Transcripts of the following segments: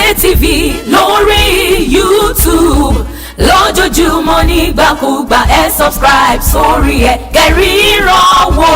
DAMJTV lórí YouTube lójoojúmọ́ nígbàkúgbà subscribe sórí kẹ́ríran wò.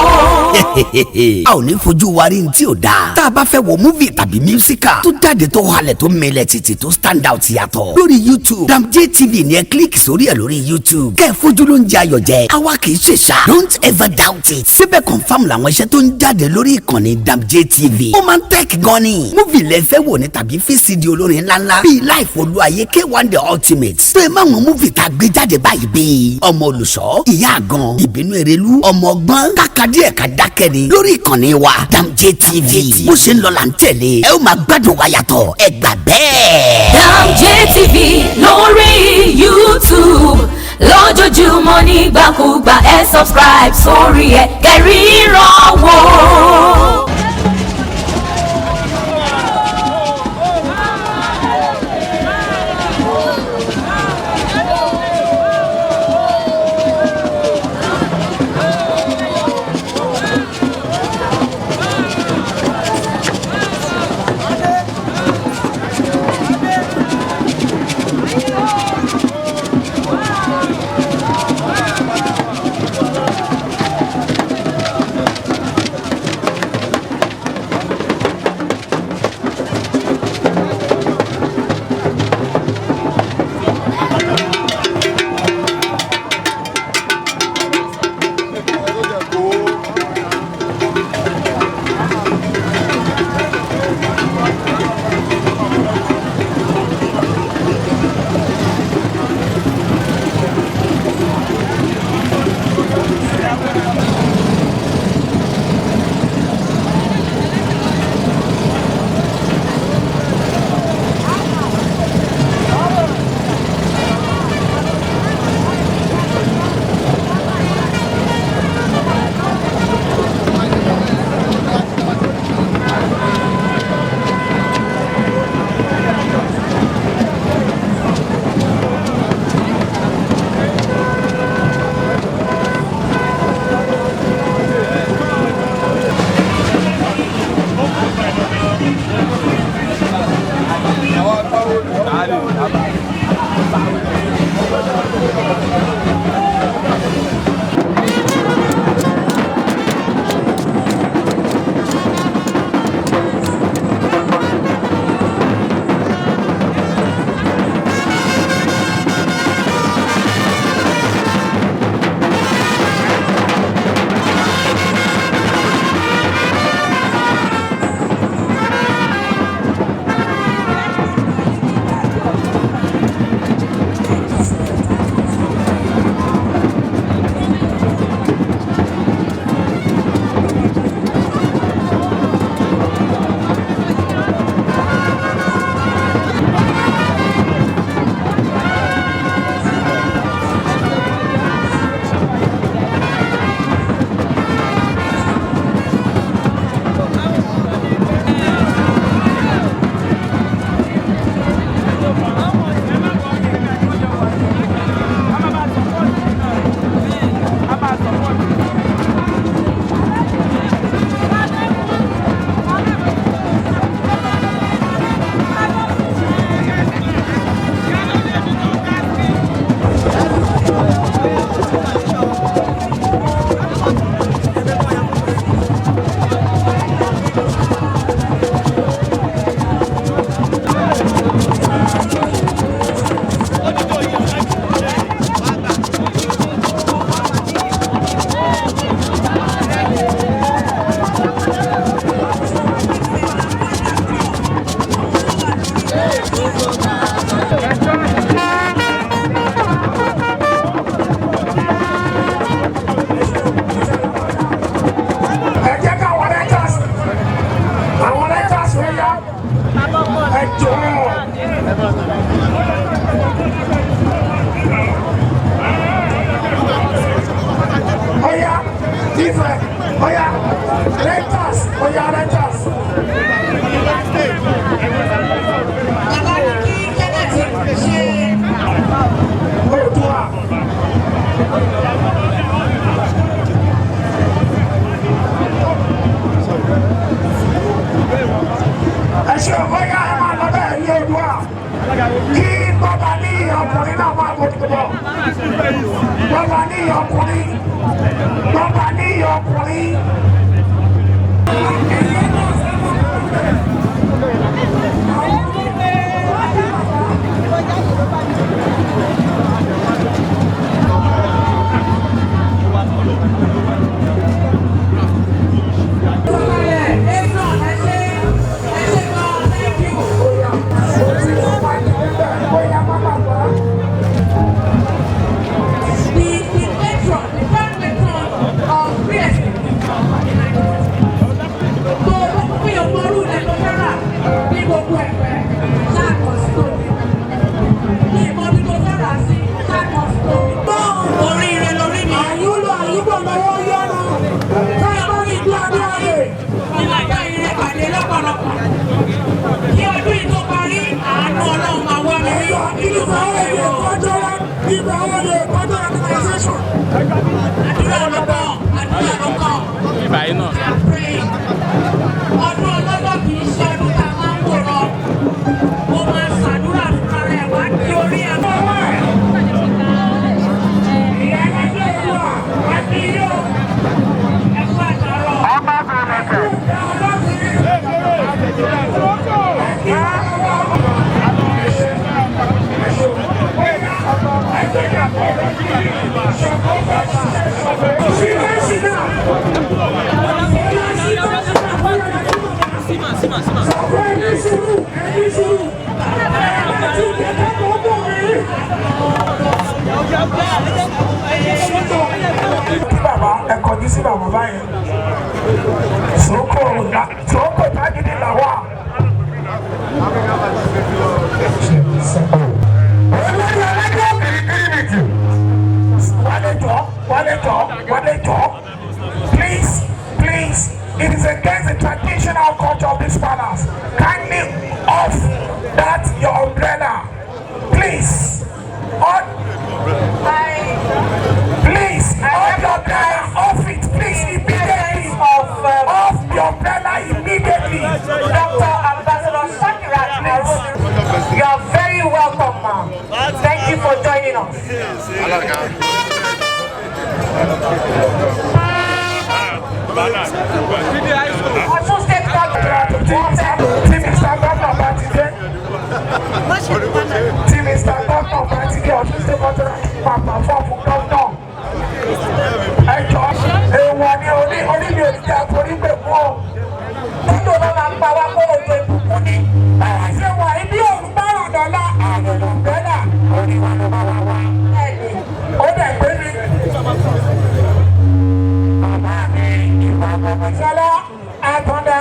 a ò ní fojú wa rí ní tí ò dáa. tá a bá fẹ́ wo múvì tàbí mísíkà tó jáde tó halẹ̀ tó mẹlẹ̀ títì tó stand out yàtọ̀ lórí YouTube DAMJTV ni ẹ kílíkì sórí ẹ̀ lórí YouTube kẹ́ ẹ fojú ló ń jẹ ayọ̀ jẹ àwa kì í ṣe ṣá don't ever doubt it. síbẹ̀ confam làwọn iṣẹ́ tó ń jáde lórí ìkànnì DAMJTV ó máa ń tẹ́ẹ̀kì gan ni. múvì lẹ fẹ́ wò ní tàbí fíìsìdì olórin ńláńlá bíi Life Olúayé K1 The Ultimate tó ẹ máa wọn múvì tá a gbé jáde báyìí bíi ọmọ olùṣọ́ ìyá àgàn ìbínú erelu ọmọ ọgbọ́n kákadí ẹ̀ka dákẹ́ni lórí ìkànnì wa DAMJTV bó ṣe ń lọ là ń tẹ̀lé ẹ ó máa gbádùn wa yàtọ̀ ẹ gbà bẹ́ẹ̀. DAMJTV lórí YouTube lójoojúmọ́ nígbàkúgbà subscribe sórí kẹ́ríran wò. kí bàbá ní ọkùnrin náà máa bójú bọ̀. Bàbá ní ọkùnrin. Bàbá ní ọkùnrin. Please, it is against the traditional culture of this palace. Kindly off that your umbrella. Please. Please, off your umbrella. Off it, please, immediately. Off your umbrella immediately. Dr. Ambassador Shakira, you are very welcome, ma'am. Thank you for joining us. Osun State Government. Mr. Governor Batike. Mr. Governor Batike, Osun State Governor, Papa fún Governor. Ẹ jọ̀ọ́, èèwọ̀ ni orí mi ò ní jà torí pé kú o. Nínú ló máa ń pa wá kó ojú ìbùkún ni. Báwa ṣe wà ibi òun bára dọ́là àrùn ọ̀gbẹ́là orí wa ló bá wa wá. Ó dẹ̀ gbé mi. Bàbá mi ìwà bàbá Ṣọlá Àtàndá.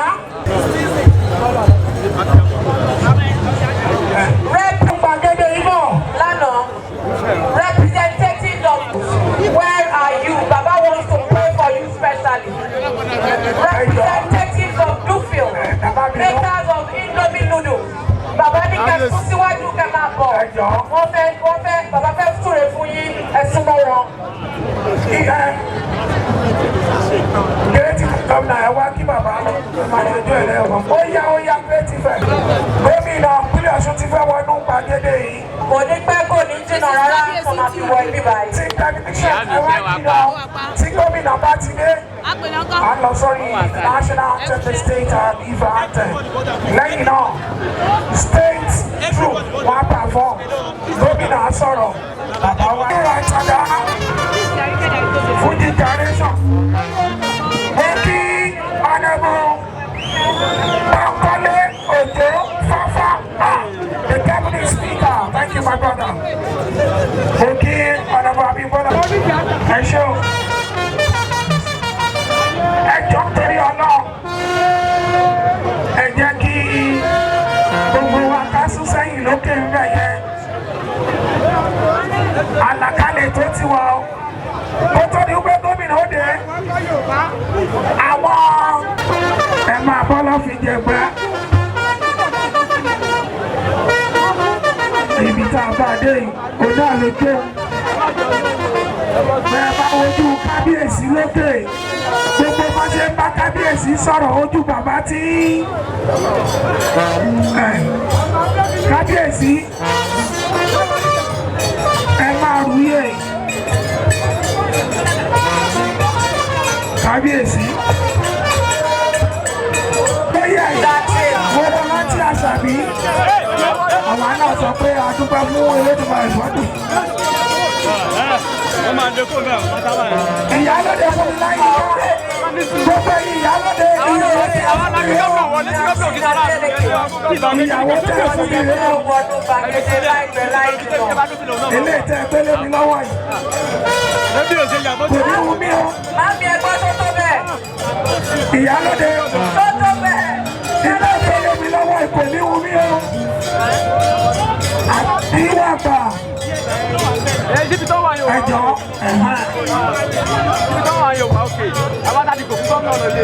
Rep Gbàgede Ìmọ̀ lánàá, representative of where are you? Baba wants to pray for you specially. Representatives of Bluefield, makers of Indomie noodles. Baba ní kẹ́ fún síwájú kẹ́ máa bọ̀. Wọ́n fẹ́ bàbá fẹ́ súre fún yín ẹ̀sùn mọ́ wọn. Gẹ́tì gómìnà ẹ wá kí bàbá máa ṣojú ẹ̀ lẹ́wọ̀n. Ó yá gẹ́tì fẹ̀. Gómìnà ìpínlẹ̀ Ọ̀ṣun ti fẹ́ wọnú gbàgede yìí. Kò ní pẹ́ kò ní jìnnà rárá kó máa fi wọ ibi báyìí. Tí tẹlifíṣàn ẹ wá jìnnà tí gómìnà bá ti dé. À ń lọ sórí national anthem, the state Ife anthem. Lẹ́yìn náà, state troop wọ́n á perform. Gómìnà á sọ̀rọ̀. Bàbá wa ń ra ìtajà fún generation. The cabinet speaker, thank you, my brother. Okay, honorable people, I show. I jump to the honor. And Jackie, gbogbo wa ká sún sẹ́yìn lókè ń bẹ̀ yẹn. Àlàkalẹ̀ tó ti wà ó. Kó tó di pé gómìnà ó dé. Àwọn ẹ̀ máa bọ́ lọ́ fi jẹ gbẹ́. Ibi tá a bá dé yìí, kò náà lè tó. bẹ́ẹ̀ bá ojú kábíyèsí lókè gbogbo bá ṣe bá kábíyèsí sọ̀rọ̀ ojú bàbá tí kábíyèsí ẹ máa rúyè kábíyèsí bóyá mo lọ láti àṣàbí àwọn náà sọ pé àdúgbò fún Elédùmarè ìfọ́dún. Ìyálóde fún mi láyé gbogbo ìyálóde ìyàwó tẹ fún mi rẹ ilé tẹ gbélé mi lọ́wọ́ yìí kò ní wú mi o. Ìyálóde ilé gbélé mi lọ́wọ́ yìí kò ní wú mi o. Àdìwà gbà. Ẹjọ́ ibi tó wà yóò wá òkè àwọn àti kò fún gómìnà lọ lé lé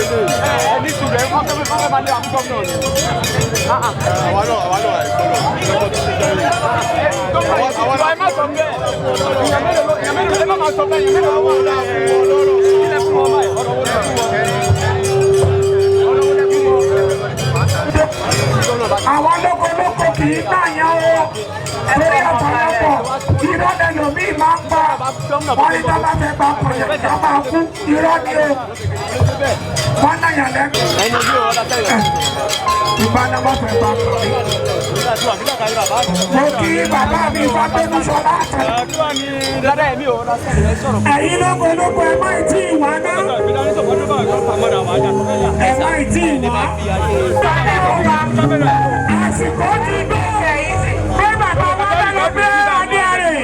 ẹni sùn rẹ wọn fẹ́ máa lé àwọn gómìnà ni. àwa náà àìkọlọ. ẹ má sọ bẹ́ẹ̀ ìyẹn mélòó ẹ má máa sọ bẹ́ẹ̀ ìyẹn mélòó àwọn ọlọ́rọ̀ ilẹ̀ fún ọmọ ẹ̀ ọ̀rọ̀ wọlé fún wọn. àwọn lóko kì í gbàyàn o lórí ọ̀pọ̀lọpọ̀ irọ́ lẹ́nu mi máa ń pa wọ́n ní tọ́lá fẹ́ gba ọkọ̀yẹ̀ tó máa kú irọ́ ni o wọ́n náyàn lẹ́nu ìbánamọ́ fẹ́ gba ọkọ̀yẹ̀. mo kí bàbá mi Fábẹ́mi Ṣọlá ẹ̀yin lóko ẹ má tí ì wá ná ẹ má tí ì wá. Àsìkò ti bẹ̀rẹ̀ yìí pé bàbá wa bá lọ gbé adé rẹ̀.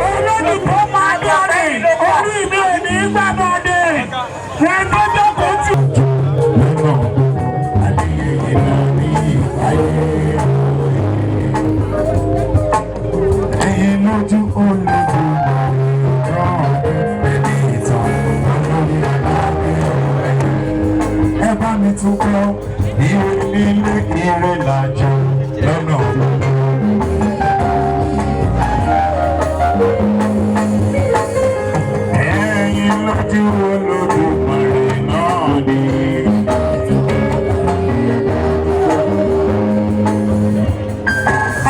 Olódùkọ́ máa dé rẹ̀. Orí mi ò ní gbàgbọ́dé. Wọ́n tó jókòó tì. Ẹyin lójú olùdó ẹ bá mi tún kọ́. Ìwé nílé kéré làjọ lọ́nà. Ẹ̀yin lójú Olódùmarè náà ni.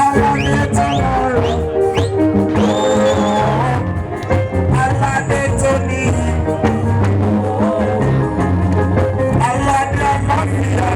Aládé tó lọ́rọ̀, aládé tó ní. Aládé àmàfíà.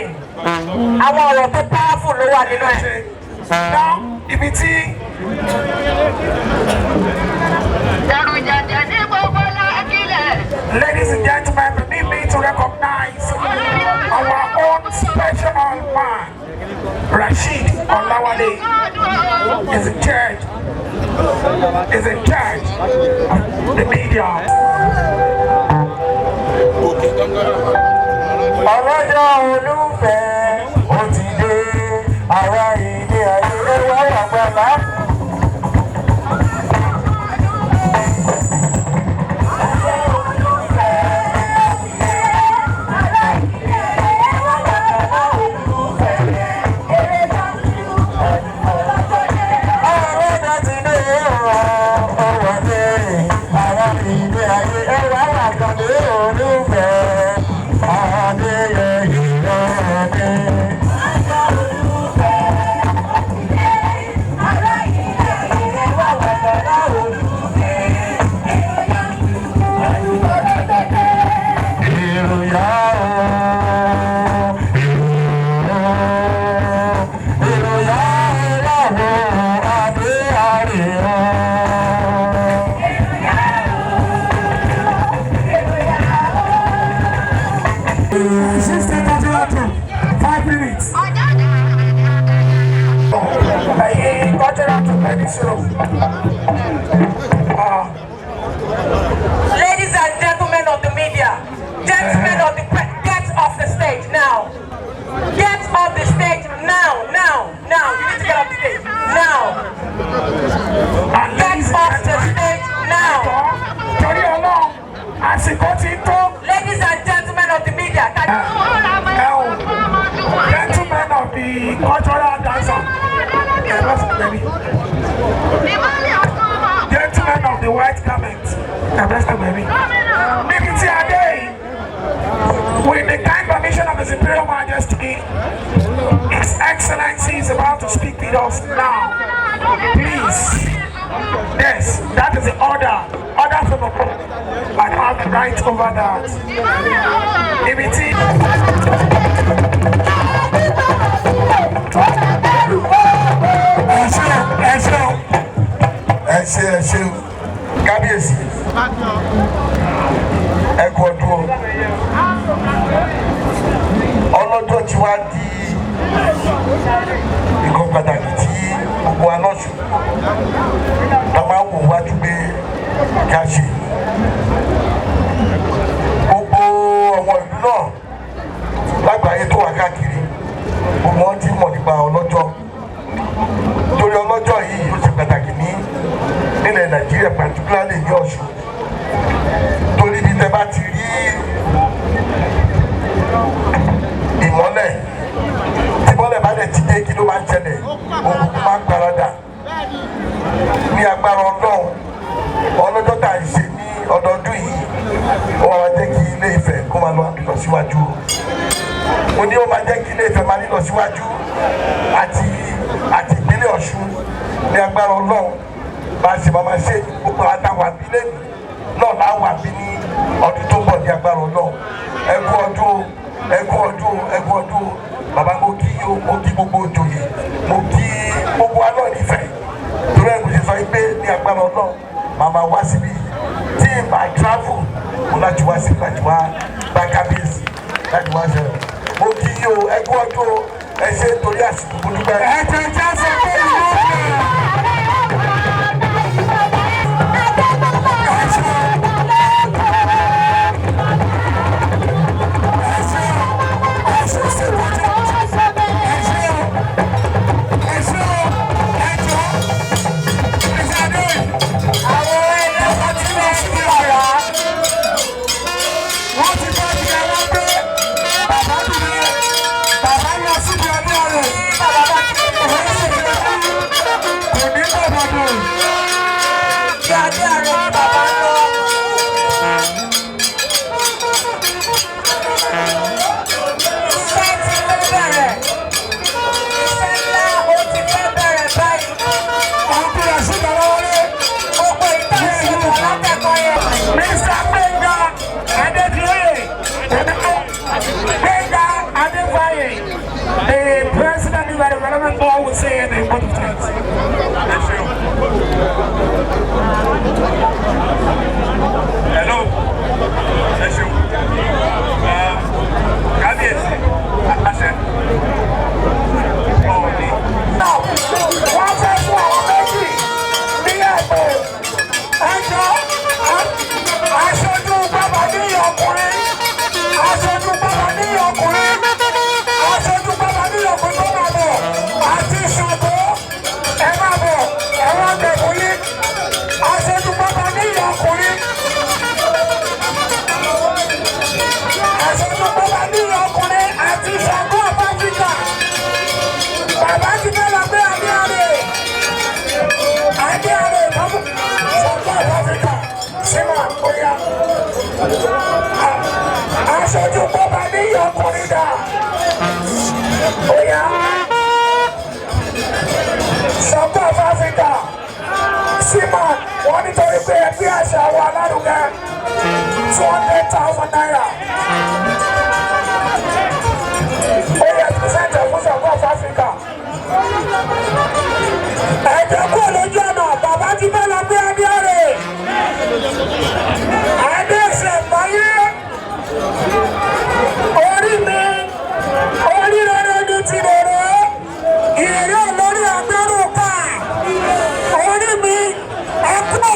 saying. Àwọn ọ̀rọ̀ tó powerful ló wà nínú ẹ̀. Now, ibi tí. Ladies and gentlemen, permit me to recognize our own special man, Rashid Olawale, is in charge of the media. Ọlọ́jọ́ olúfẹ́ ó ti dé àwa ìdí ayé ẹwà àgbàlá. Ladies and gentlemen of the media, gentlemen of the press, get off the stage now. Get off the stage now. You need to get off the stage now. Get off the stage now. Ladies and gentlemen of the media, gentlemen of the cultural dancer. Gentlemen of the white garment, with the kind permission of His Imperial Majesty, His Excellency is about to speak with us now. Please, yes, that is the order from the court. I have the right over that. Ẹ ṣé kábíyèsí ẹ kú ọdún ọlọ́jọ́ tí wá di nǹkan pàtàkì tí gbogbo alọ́sùn la máa wò wájú pé ká ṣe gbogbo ọmọ ìlú náà lágbàáyé tó wà káàkiri gbogbo wọn ti mọ̀ nípa ọlọ́jọ́ torí ọlọ́jọ́ yìí ó ṣe pàtàkì nílẹ̀ Nàìjíríà particularly ní Ọ̀ṣun torí bí tẹ bá ti rí ìmọ́lẹ̀ tí mọ́lẹ̀ bá dẹ̀ ti dé kí ló máa ń ṣẹlẹ̀ òkùnkùn máa ń paradà ní agbára ọlọ́jọ́ tá à ń ṣe ní ọdọọdún yìí ó máa jẹ́ kí Ilé Ifẹ̀ kó máa lọ lọ síwájú ó ní ó máa jẹ́ kí Ilé Ifẹ̀ máa lọ síwájú àti ìpínlẹ̀ Ọ̀ṣun ní agbára Ọlọ́run bá a ṣe máa ṣe gbogbo àtàwọn àbílẹ̀ náà láwọn àbí ní ọdún tó ń bọ̀ ní agbára Ọlọ́run ẹ kú ọdún bàbá mo kí gbogbo òjòyè mo kí gbogbo alọ́ nífẹ̀ẹ́ torí ẹ̀ kò ṣe sọ pé ní agbára Ọlọ́run màmá wá síbi tí màá travel mo láti wá síbi láti wá bá kábíyèsí láti wá ṣẹlẹ̀ mo kí ẹ kú ọdún ẹ ṣe torí àsìkò mo dúpẹ́. ẹ jẹ́ ìjà sọ pé ìlú Hello. Kábíyèsí. Àṣẹ. Ọ̀ọ́ni. Wọ́n fẹ́ fún àwọn méjì ní ẹ̀pẹ̀. Ẹjọ́ aṣojú bàbá ní ọkùnrin. Aṣojú bàbá ní ọkùnrin. Aṣojú bàbá ní ọkùnrin tó máa bọ̀. Àti Ṣàngó ẹ máa bọ̀. Ẹ̀wọ̀n gbẹ̀kú yí. Aṣojú bàbá ní ọkùnrin. Aṣojú bàbá ní ọkùnrin àti Ṣàngó àbájíjà. Bàbá ti fẹ́ lọ gbé Adéarè. Adéarè tọ́mú. Ṣàngó àbájíjà. Símà bóyá. Aṣojú bàbá ní ọkùnrin dà. Bóyá. Ṣàngó àbájíjà. Símà wọ́n nítorí pé ẹgbẹ́ àṣà wa lárugẹ. 200,000 naira. Bóyá pírísẹ̀ntì fún Ṣàngó Áfíríkà. Ẹ̀jẹ̀ kú lójú ọ̀nà bàbá ti fẹ́ lọ gbé Adéarè. Adé ìṣẹ̀mbáyé. Orí mi, orí rere ni ti rere. Ìrè olórí agbẹ́rù ká. Orí mi, ẹ̀kú.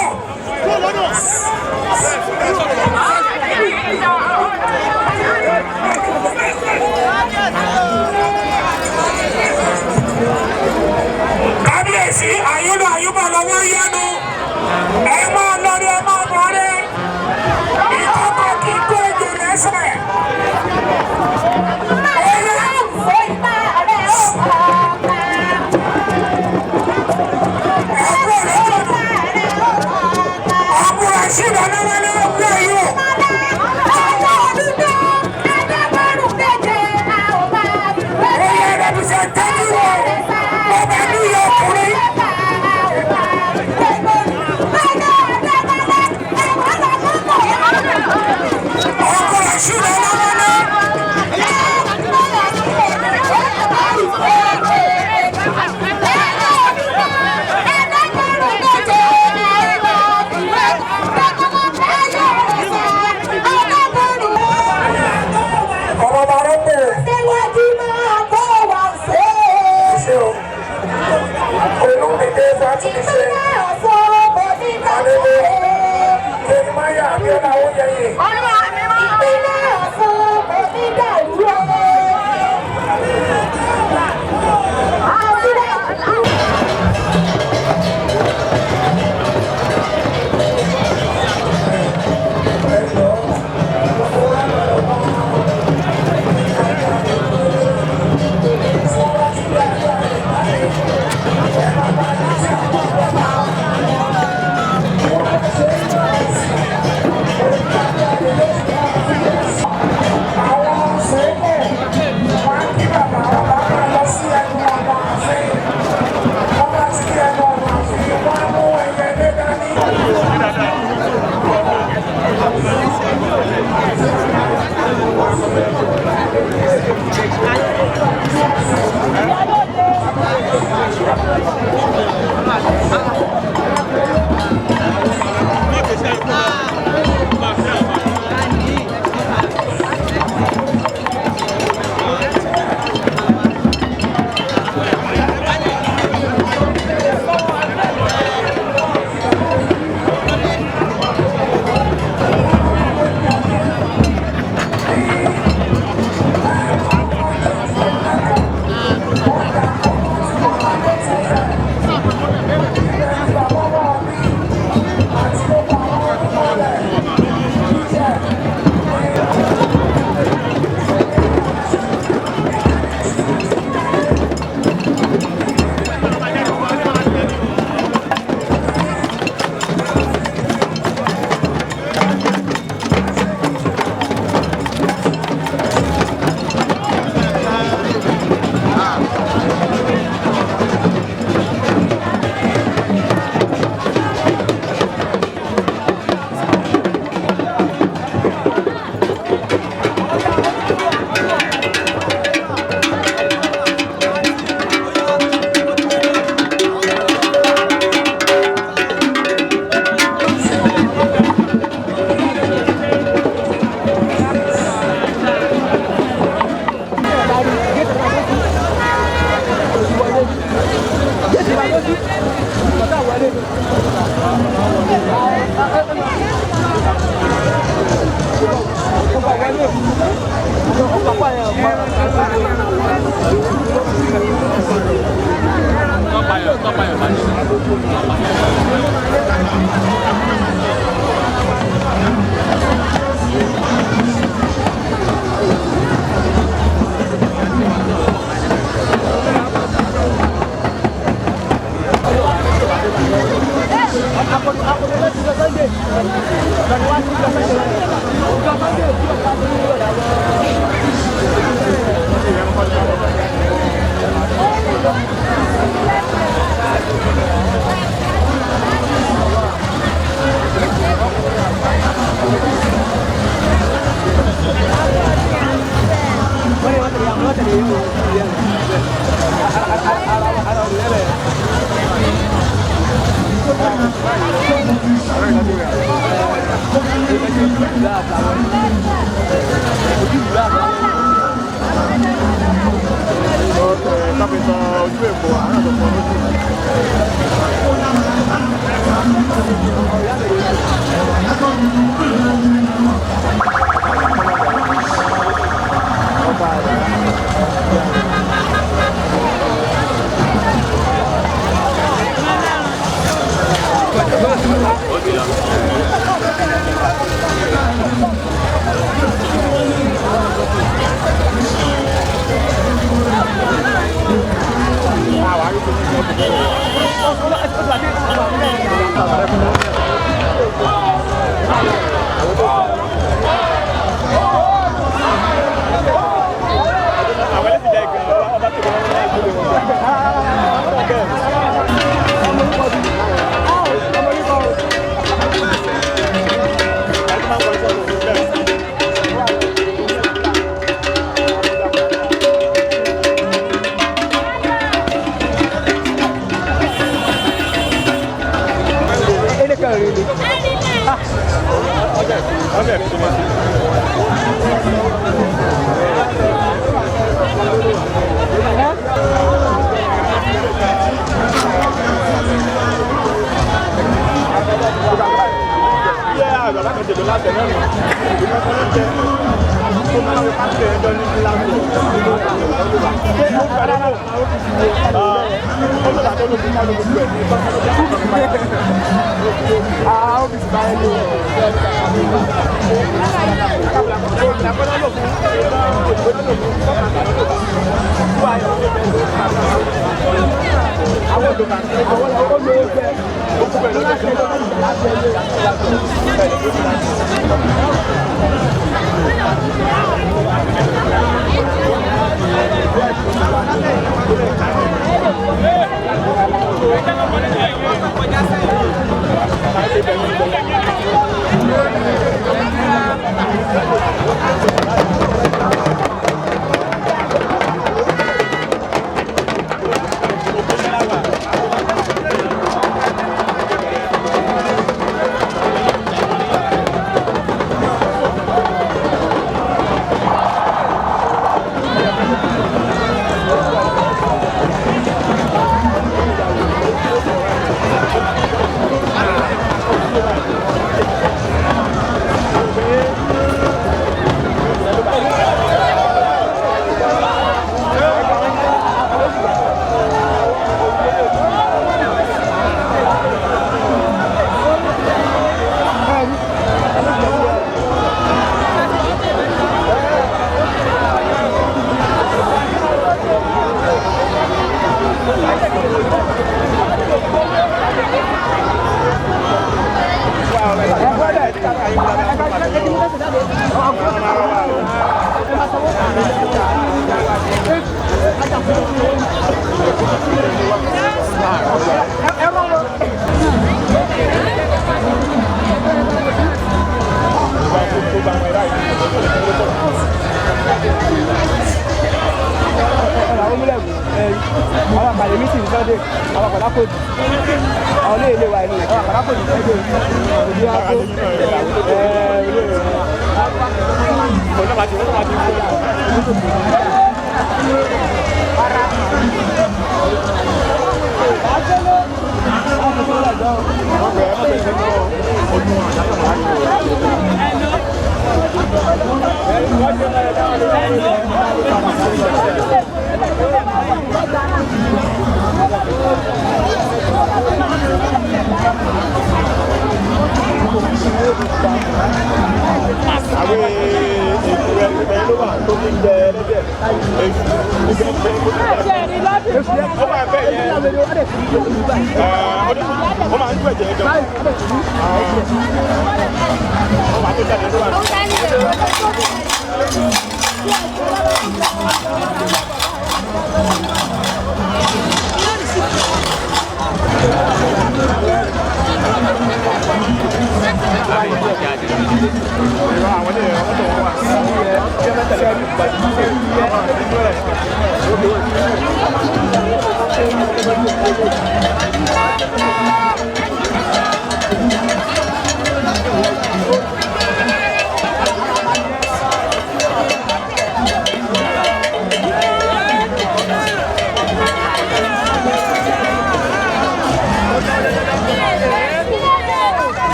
Kábíyèsí àyúlò àyúbọ̀ lọ́wọ́ yánu. Ẹ máa lọ rí ẹ máa bọ̀ rí. Ìkọ́kọ́ kì í kó èdè lẹ́sẹ̀. Àbúrò ṣìlọ lọ́wọ́ lọ́wọ́ gbé yóò. Ọba ní ọkùnrin.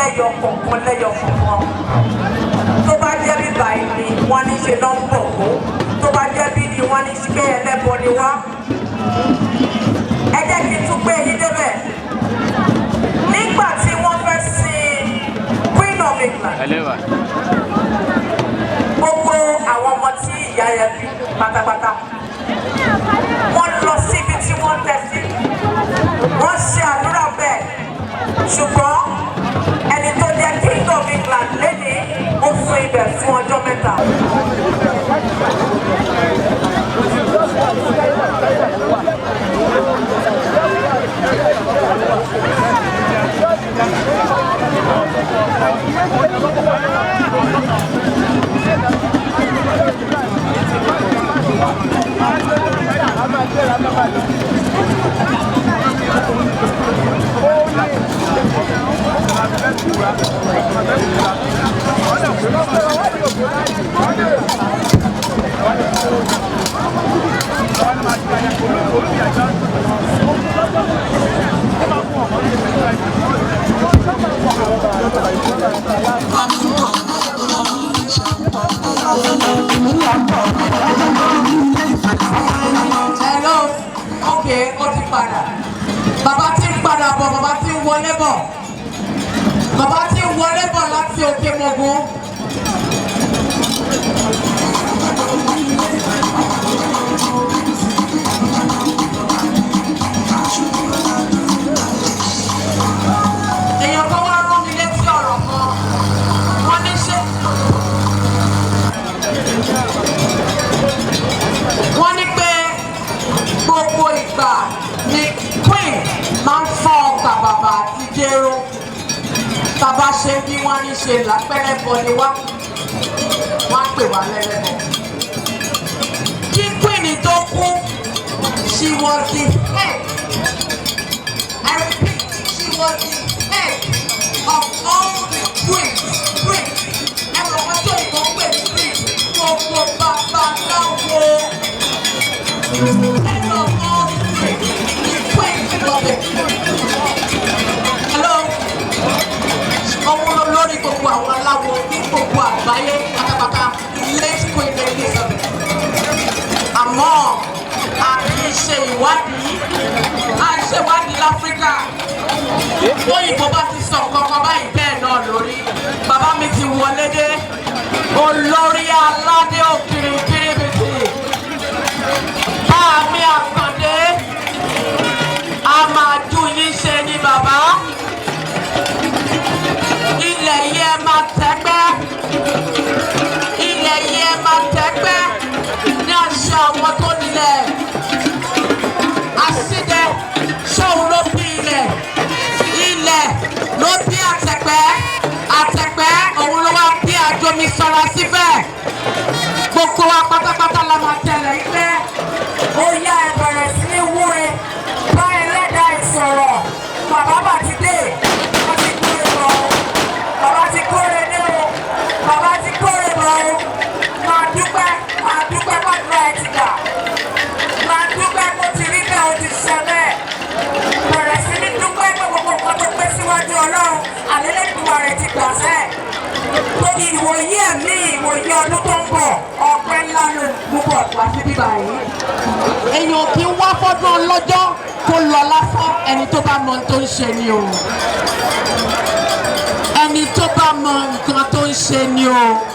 lẹ́yọ kọ̀ọ̀kan tó bá jẹ́ bí báyìí ni wọ́n ní ṣe lọ́ ń bọ̀ kó tó bá jẹ́ bí ni wọ́n ní ṣe ẹlẹ́bọ ni wá ẹ jẹ́ kí n tún gbé yín débẹ̀ nígbà tí wọ́n fẹ́ sin Queen of England gbogbo àwọn ọmọ tí ìyá yẹn bí pátápátá wọ́n lọ síbi tí wọ́n tẹ̀ sí wọ́n ṣe àdúrà bẹ́ẹ̀ ṣùgbọ́n ẹni tó jẹ́ King of England lẹ́ni ó fún ibẹ̀ fún ọjọ́ mẹ́ta. Hello, okay, ó ti padà. Bàbá ti ń padà bọ̀, bàbá ti ń wọlé bọ̀. Bàbá ti ń wọlé bọ̀ láti òkè mọ̀gún. Èèyàn kan wá rán mi létí ọ̀rọ̀ kan. Wọ́n ní ṣe. Wọ́n ní pé gbogbo ìgbà ni Queen máa ń fọ́ ọgbà bàbá àti jéró. Tàbá ṣe bí wọ́n ní ṣe lápẹ́lẹ́bọ ni wá. Wọ́n á pè wá lẹ́lẹ́bọ. Kí Queen tó kú, she was the head. I repeat, she was the head of all the queens. Ẹ̀rọ ọjọ́ ìbọn pè ní queen. Gbogbo babaláwo. Head of all the queens. The queen of the Hello. Ọmọ olórí gbogbo àwọn aláwo ní gbogbo àgbáyé pátápátá late Queen Elizabeth. Àmọ́ a kì í ṣe ìwádìí. A ṣe ìwádìí l'Áfíríkà. Òyìnbó bá ti sọ kankan báyìí bẹ́ẹ̀ náà lórí. Bàbá mi ti wọlé dé. Olórí aládé òkìrì kìrìbìtì. Àmì àkàndé. A máa ju yín ṣe ni bàbá. Ilẹ̀ yìí ẹ máa tẹ́gbẹ́. Ilẹ̀ yìí ẹ máa tẹ́gbẹ́. Ní àṣẹ àwọn tó nílẹ̀. Àṣìdẹ ṣóun ló bí ilẹ̀. Ilẹ̀ ló bí àtẹ̀pẹ́. Àtẹ̀pẹ́ òun ló wá bí àjomi sọ̀rọ̀ síbẹ̀. Gbogbo èèyàn kì í wá fọ́dún ọlọ́jọ́ kó lọ lásán ẹni tó bá mọ tó ń ṣe ni o ẹni tó bá mọ nǹkan tó ń ṣe ni o.